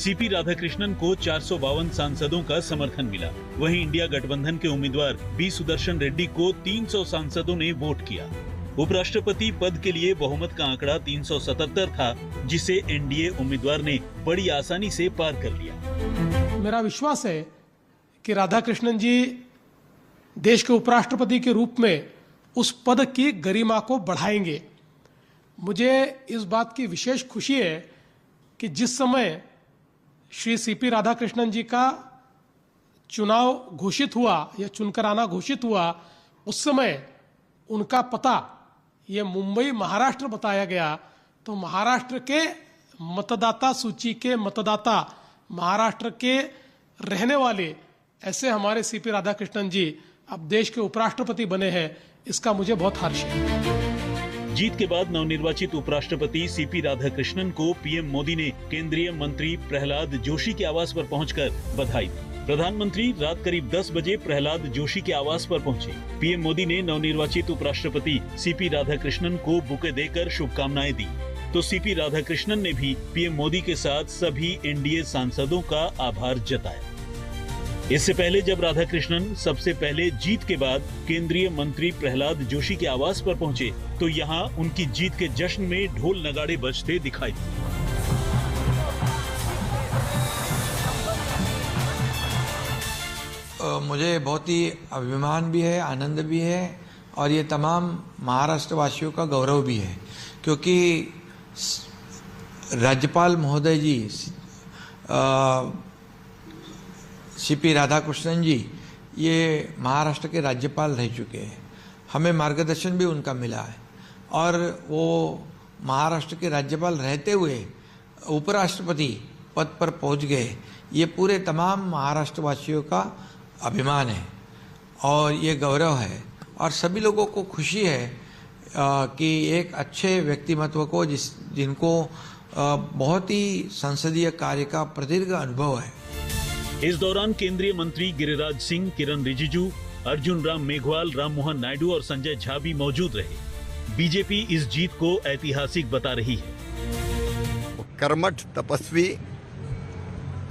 CP Radhakrishnan को 452 सांसदों का समर्थन मिला। वहीं इंडिया गठबंधन के उम्मीदवार बी सुदर्शन रेड्डी को 300 सांसदों ने वोट किया। उपराष्ट्रपति पद के लिए बहुमत का आंकड़ा 377 था, जिसे एनडीए उम्मीदवार ने बड़ी आसानी से पार कर लिया। मेरा विश्वास है कि राधाकृष्णन जी देश के उपराष्ट्रपति के रूप में उस पद की गरिमा को बढ़ाएंगे। मुझे इस बात की विशेष खुशी है कि जिस समय श्री सीपी राधाकृष्णन जी का चुनाव घोषित हुआ या चुनकर आना घोषित हुआ, उस समय उनका पता ये मुंबई महाराष्ट्र बताया गया। तो महाराष्ट्र के मतदाता सूची के मतदाता, महाराष्ट्र के रहने वाले ऐसे हमारे सीपी राधाकृष्णन जी अब देश के उपराष्ट्रपति बने हैं, इसका मुझे बहुत हर्ष है। जीत के बाद नवनिर्वाचित उपराष्ट्रपति सीपी राधाकृष्णन को पीएम मोदी ने केंद्रीय मंत्री प्रहलाद जोशी के आवास पर पहुंचकर बधाई दी। प्रधानमंत्री रात करीब 10 बजे प्रहलाद जोशी के आवास पर पहुंचे। पीएम मोदी ने नवनिर्वाचित उपराष्ट्रपति सीपी राधाकृष्णन को बुके देकर शुभकामनाएं दी। तो सीपी राधाकृष्णन ने भी पीएम मोदी के साथ सभी एनडीए सांसदों का आभार जताया। इससे पहले जब राधाकृष्णन सबसे पहले जीत के बाद केंद्रीय मंत्री प्रहलाद जोशी के आवास पर पहुंचे, तो यहां उनकी जीत के जश्न में ढोल नगाड़े बजते दिखाई दिए। मुझे बहुत ही अभिमान भी है, आनंद भी है और ये तमाम महाराष्ट्र वासियों का गौरव भी है, क्योंकि राज्यपाल महोदय जी सीपी राधाकृष्णन जी ये महाराष्ट्र के राज्यपाल रह चुके हैं। हमें मार्गदर्शन भी उनका मिला है और वो महाराष्ट्र के राज्यपाल रहते हुए उपराष्ट्रपति पद पर पहुंच गए। ये पूरे तमाम महाराष्ट्रवासियों का अभिमान है और ये गौरव है और सभी लोगों को खुशी है कि एक अच्छे व्यक्तिमत्व को जिनको बहुत ही संसदीय कार्य का प्रदीर्घ अनुभव है। इस दौरान केंद्रीय मंत्री गिरिराज सिंह, किरण रिजिजू, अर्जुन राम मेघवाल, राममोहन नायडू और संजय झा भी मौजूद रहे। बीजेपी इस जीत को ऐतिहासिक बता रही है। कर्मठ, तपस्वी,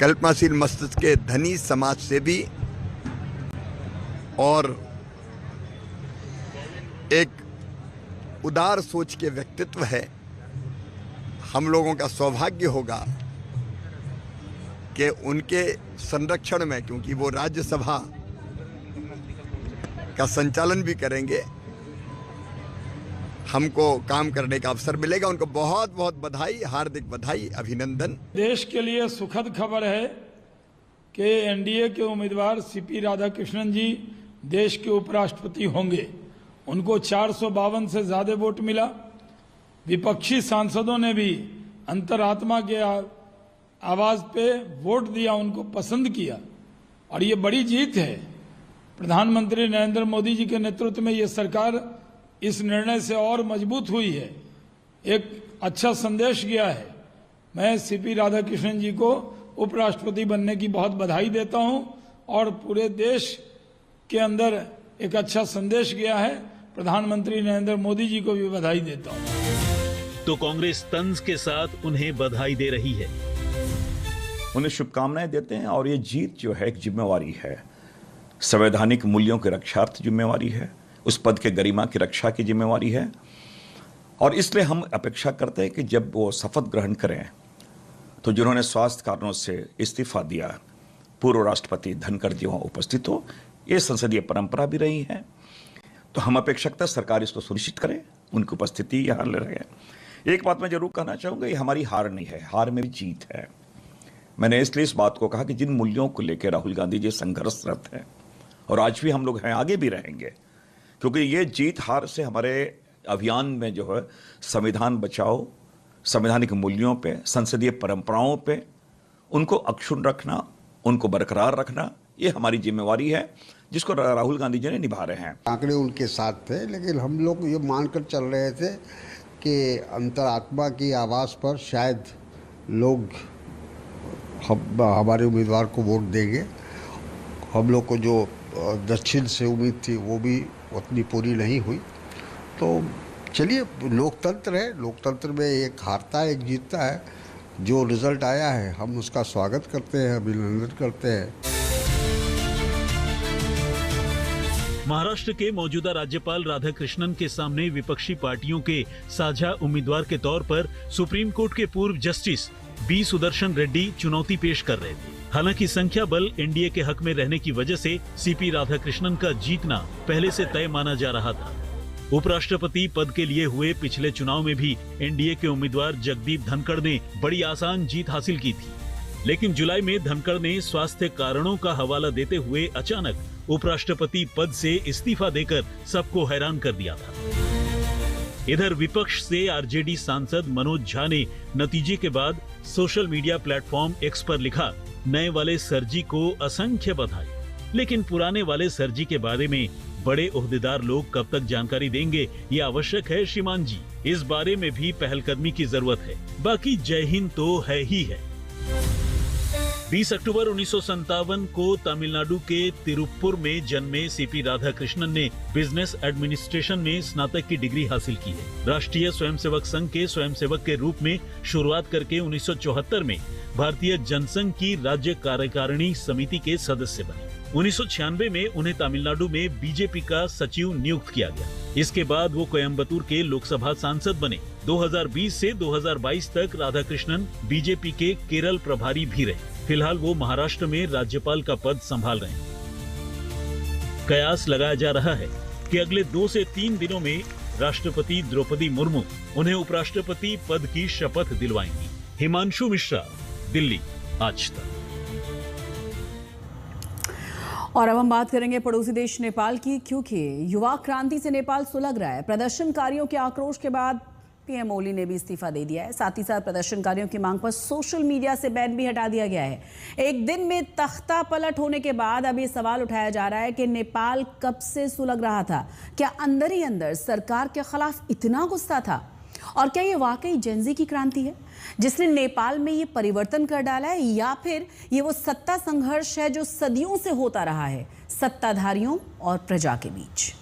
कल्पनाशील मस्तिष्क के धनी, समाज सेवी और एक उदार सोच के व्यक्तित्व है। हम लोगों का सौभाग्य होगा कि उनके संरक्षण में, क्योंकि वो राज्यसभा का संचालन भी करेंगे, हमको काम करने का अवसर मिलेगा। उनको बहुत बहुत बधाई, हार्दिक बधाई, अभिनंदन। देश के लिए सुखद खबर है कि एनडीए के उम्मीदवार सीपी राधाकृष्णन जी देश के उपराष्ट्रपति होंगे। उनको 452 से ज्यादा वोट मिला। विपक्षी सांसदों ने भी अंतरात्मा के आवाज पे वोट दिया, उनको पसंद किया और ये बड़ी जीत है। प्रधानमंत्री नरेंद्र मोदी जी के नेतृत्व में ये सरकार इस निर्णय से और मजबूत हुई है, एक अच्छा संदेश गया है। मैं सीपी राधाकृष्णन जी को उपराष्ट्रपति बनने की बहुत बधाई देता हूं और पूरे देश के अंदर एक अच्छा संदेश गया है। प्रधानमंत्री नरेंद्र मोदी जी को भी बधाई देता हूं। तो कांग्रेस तंज के साथ उन्हें बधाई दे रही है, उन्हें शुभकामनाएं देते हैं और ये जीत जो है एक जिम्मेवारी है, संवैधानिक मूल्यों की रक्षार्थ जिम्मेवारी है, उस पद के गरिमा की रक्षा की जिम्मेवारी है और इसलिए हम अपेक्षा करते हैं कि जब वो शपथ ग्रहण करें तो जिन्होंने स्वास्थ्य कारणों से इस्तीफा दिया, पूर्व राष्ट्रपति धनखड़ जी वहां उपस्थित हो। ये संसदीय परंपरा भी रही है, तो हम अपेक्षा करते हैं सरकार इसको सुनिश्चित करे, उनकी उपस्थिति यहाँ ले रहे। एक बात मैं जरूर कहना चाहूँगा, ये हमारी हार नहीं है, हार में भी जीत है। मैंने इसलिए इस बात को कहा कि जिन मूल्यों को लेकर राहुल गांधी जी संघर्षरत हैं और आज भी हम लोग हैं, आगे भी रहेंगे, क्योंकि ये जीत हार से हमारे अभियान में जो है संविधान बचाओ, संवैधानिक मूल्यों पे, संसदीय परंपराओं पे उनको अक्षुण्ण रखना, उनको बरकरार रखना, ये हमारी जिम्मेवारी है जिसको राहुल गांधी जी ने निभा रहे हैं। आंकड़े उनके साथ थे, लेकिन हम लोग ये मानकर चल रहे थे कि अंतरात्मा की आवाज़ पर शायद लोग हमारे उम्मीदवार को वोट देंगे। हम लोग को जो दक्षिण से उम्मीद थी वो भी उतनी पूरी नहीं हुई। तो चलिए, लोकतंत्र है, लोकतंत्र में एक हारता है एक जीतता है, जो रिजल्ट आया है हम उसका स्वागत करते हैं, अभिनंदन करते हैं। महाराष्ट्र के मौजूदा राज्यपाल राधाकृष्णन के सामने विपक्षी पार्टियों के साझा उम्मीदवार के तौर पर सुप्रीम कोर्ट के पूर्व जस्टिस बी सुदर्शन रेड्डी चुनौती पेश कर रहे थे। हालांकि संख्या बल एनडीए के हक में रहने की वजह से सीपी राधाकृष्णन का जीतना पहले से तय माना जा रहा था। उपराष्ट्रपति पद के लिए हुए पिछले चुनाव में भी एनडीए के उम्मीदवार जगदीप धनखड़ ने बड़ी आसान जीत हासिल की थी, लेकिन जुलाई में धनखड़ ने स्वास्थ्य कारणों का हवाला देते हुए अचानक उपराष्ट्रपति पद से इस्तीफा देकर सबको हैरान कर दिया था। इधर विपक्ष से आरजेडी सांसद मनोज झा ने नतीजे के बाद सोशल मीडिया प्लेटफॉर्म एक्स पर लिखा, नए वाले सरजी को असंख्य बधाई, लेकिन पुराने वाले सरजी के बारे में बड़े ओहदेदार लोग कब तक जानकारी देंगे, ये आवश्यक है श्रीमान जी। इस बारे में भी पहलकदमी की जरूरत है, बाकी जय हिंद तो है ही है। 20 अक्टूबर 1957 को तमिलनाडु के तिरुप्पुर में जन्मे सीपी राधाकृष्णन ने बिजनेस एडमिनिस्ट्रेशन में स्नातक की डिग्री हासिल की है। राष्ट्रीय स्वयंसेवक संघ के स्वयंसेवक के रूप में शुरुआत करके 1974 में भारतीय जनसंघ की राज्य कार्यकारिणी समिति के सदस्य बने। 1996 में उन्हें तमिलनाडु में बीजेपी का सचिव नियुक्त किया गया। इसके बाद वो कोयम्बतूर के लोकसभा सांसद बने। 2020 से 2022 तक राधाकृष्णन बीजेपी के केरल प्रभारी भी रहे। फिलहाल वो महाराष्ट्र में राज्यपाल का पद संभाल रहे हैं। कयास लगाया जा रहा है कि अगले 2 से 3 दिनों में राष्ट्रपति द्रौपदी मुर्मू उन्हें उपराष्ट्रपति पद की शपथ दिलवाएंगी। हिमांशु मिश्रा, दिल्ली, आज तक। और अब हम बात करेंगे पड़ोसी देश नेपाल की, क्योंकि युवा क्रांति से नेपाल सुलग रहा है। प्रदर्शनकारियों के आक्रोश के बाद पीएम ओली ने भी इस्तीफा दे दिया है। साथ ही साथ प्रदर्शनकारियों की मांग पर सोशल मीडिया से बैन भी हटा दिया गया है। एक दिन में तख्ता पलट होने के बाद अब ये सवाल उठाया जा रहा है कि नेपाल कब से सुलग रहा था? क्या अंदर ही अंदर सरकार के खिलाफ इतना गुस्सा था? और क्या ये वाकई जेनजी की क्रांति है जिसने नेपाल में ये परिवर्तन कर डाला है, या फिर ये वो सत्ता संघर्ष है जो सदियों से होता रहा है सत्ताधारियों और प्रजा के बीच?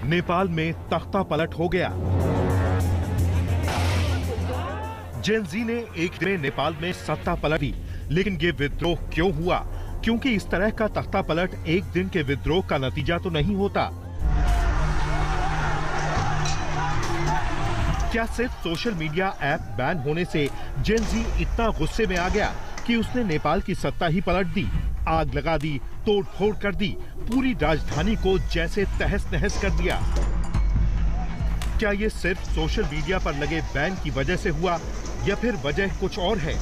नेपाल में तख्ता पलट हो गया। जेनजी ने एक दिन में नेपाल में सत्ता पलटी, लेकिन ये विद्रोह क्यों हुआ? क्योंकि इस तरह का तख्ता पलट एक दिन के विद्रोह का नतीजा तो नहीं होता। क्या सिर्फ सोशल मीडिया ऐप बैन होने से जेनजी इतना गुस्से में आ गया कि उसने नेपाल की सत्ता ही पलट दी, आग लगा दी, तोड़ फोड़ कर दी, पूरी राजधानी को जैसे तहस नहस कर दिया? क्या ये सिर्फ सोशल मीडिया पर लगे बैन की वजह से हुआ, या फिर वजह कुछ और है?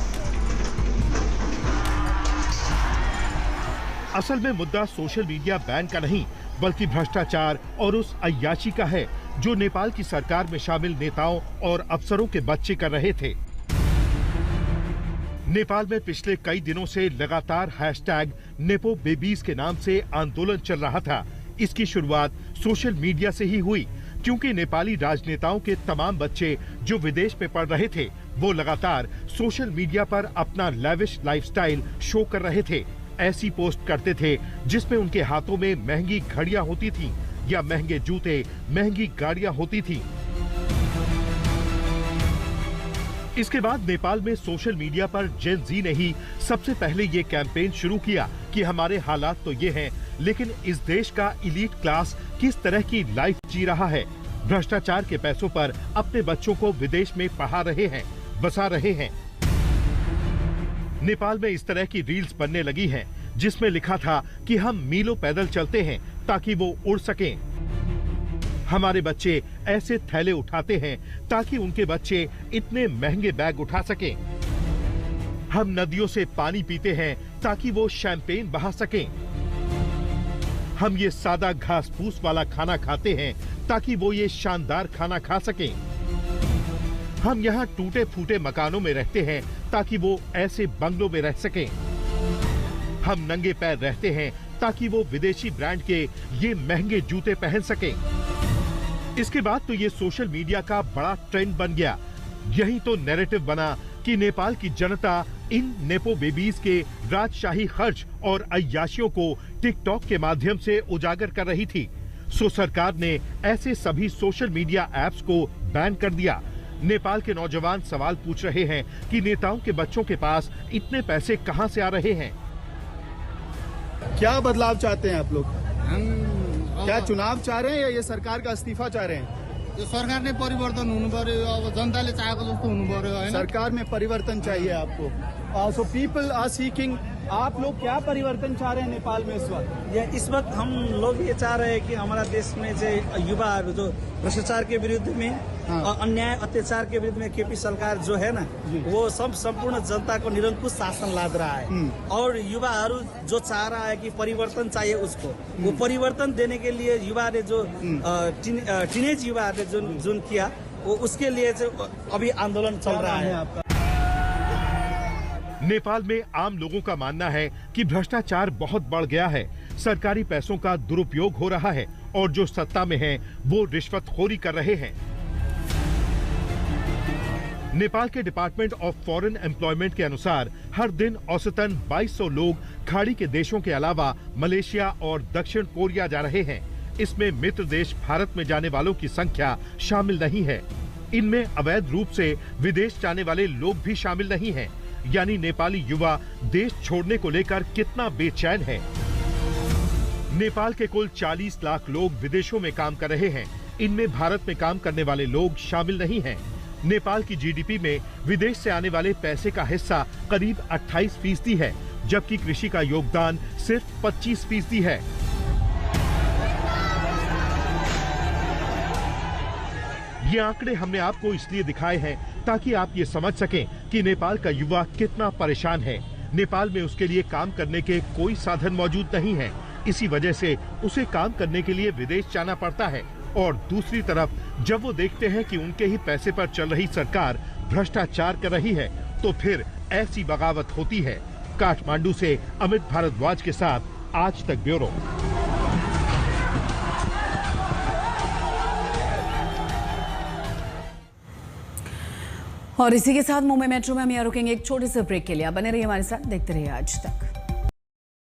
असल में मुद्दा सोशल मीडिया बैन का नहीं, बल्कि भ्रष्टाचार और उस अय्याशी का है जो नेपाल की सरकार में शामिल नेताओं और अफसरों के बच्चे कर रहे थे। नेपाल में पिछले कई दिनों से लगातार हैशटैग नेपो बेबीज के नाम से आंदोलन चल रहा था। इसकी शुरुआत सोशल मीडिया से ही हुई, क्योंकि नेपाली राजनेताओं के तमाम बच्चे जो विदेश में पढ़ रहे थे वो लगातार सोशल मीडिया पर अपना लैविश लाइफस्टाइल शो कर रहे थे। ऐसी पोस्ट करते थे जिसमें उनके हाथों में महंगी घड़ियां होती थीं या महंगे जूते, महंगी गाड़ियां होती थीं। इसके बाद नेपाल में सोशल मीडिया पर जेन जी ने ही सबसे पहले ये कैंपेन शुरू किया कि हमारे हालात तो ये हैं, लेकिन इस देश का इलीट क्लास किस तरह की लाइफ जी रहा है। भ्रष्टाचार के पैसों पर अपने बच्चों को विदेश में पढ़ा रहे हैं, बसा रहे हैं। नेपाल में इस तरह की रील्स बनने लगी हैं, जिसमें लिखा था कि हम मीलों पैदल चलते हैं ताकि वो उड़ सकें। हमारे बच्चे ऐसे थैले उठाते हैं ताकि उनके बच्चे इतने महंगे बैग उठा सकें। हम नदियों से पानी पीते हैं ताकि वो शैंपेन बहा सकें। हम ये सादा घास फूस वाला खाना खाते हैं ताकि वो ये शानदार खाना खा सकें। हम यहाँ टूटे फूटे मकानों में रहते हैं ताकि वो ऐसे बंगलों में रह सकें। हम नंगे पैर रहते हैं ताकि वो विदेशी ब्रांड के ये महंगे जूते पहन सकें। इसके बाद तो ये सोशल मीडिया का बड़ा ट्रेंड बन गया। यही तो नैरेटिव बना कि नेपाल की जनता इन नेपो बेबीज के राजशाही खर्च और अय्याशियों को टिकटॉक के माध्यम से उजागर कर रही थी। सो सरकार ने ऐसे सभी सोशल मीडिया ऐप्स को बैन कर दिया। नेपाल के नौजवान सवाल पूछ रहे हैं कि नेताओं के बच्चों के पास इतने पैसे कहां से आ रहे हैं। क्या बदलाव चाहते हैं आप लोग? क्या चुनाव चाह रहे हैं या ये सरकार का इस्तीफा चाह रहे हैं? सरकार ने परिवर्तन हुनु पर्यो, अब जनताले चाहेको जस्तो हुनु पर्यो हैन। सरकार में परिवर्तन चाहिए आपको। So people are seeking. आप लोग क्या परिवर्तन चाह रहे हैं नेपाल में इस वक्त? इस वक्त हम लोग ये चाह रहे हैं कि हमारा देश में जो युवाहरू जो भ्रष्टाचार के विरुद्ध में अन्याय अत्याचार के विरुद्ध में केपी सरकार जो है ना, वो संपूर्ण जनता को निरंकुश शासन लाद रहा है। और युवाहरू जो चाह रहा है कि परिवर्तन चाहिए उसको, वो परिवर्तन देने के लिए युवा ने जो टीनेज युवा ने जुन किया, वो उसके लिए अभी आंदोलन चल रहा है। आपका नेपाल में आम लोगों का मानना है कि भ्रष्टाचार बहुत बढ़ गया है, सरकारी पैसों का दुरुपयोग हो रहा है और जो सत्ता में हैं वो रिश्वतखोरी कर रहे हैं। नेपाल के डिपार्टमेंट ऑफ फॉरेन एम्प्लॉयमेंट के अनुसार हर दिन औसतन 2200 लोग खाड़ी के देशों के अलावा मलेशिया और दक्षिण कोरिया जा रहे हैं। इसमें मित्र देश भारत में जाने वालों की संख्या शामिल नहीं है। इनमें अवैध रूप से विदेश जाने वाले लोग भी शामिल नहीं हैं। यानी नेपाली युवा देश छोड़ने को लेकर कितना बेचैन है। नेपाल के कुल 40 लाख लोग विदेशों में काम कर रहे हैं। इनमें भारत में काम करने वाले लोग शामिल नहीं हैं। नेपाल की जीडीपी में विदेश से आने वाले पैसे का हिस्सा करीब 28% है, जबकि कृषि का योगदान सिर्फ 25% है। ये आंकड़े हमने आपको इसलिए दिखाए हैं ताकि आप ये समझ सकें कि नेपाल का युवा कितना परेशान है। नेपाल में उसके लिए काम करने के कोई साधन मौजूद नहीं है। इसी वजह से उसे काम करने के लिए विदेश जाना पड़ता है। और दूसरी तरफ जब वो देखते हैं कि उनके ही पैसे पर चल रही सरकार भ्रष्टाचार कर रही है, तो फिर ऐसी बगावत होती है। काठमांडू से अमित भारद्वाज के साथ आज तक ब्यूरो। और इसी के साथ मुंबई मेट्रो में हम यहाँ रुकेंगे एक छोटे से ब्रेक के लिए। आप बने रहिए हमारे साथ, देखते रहिए आज तक।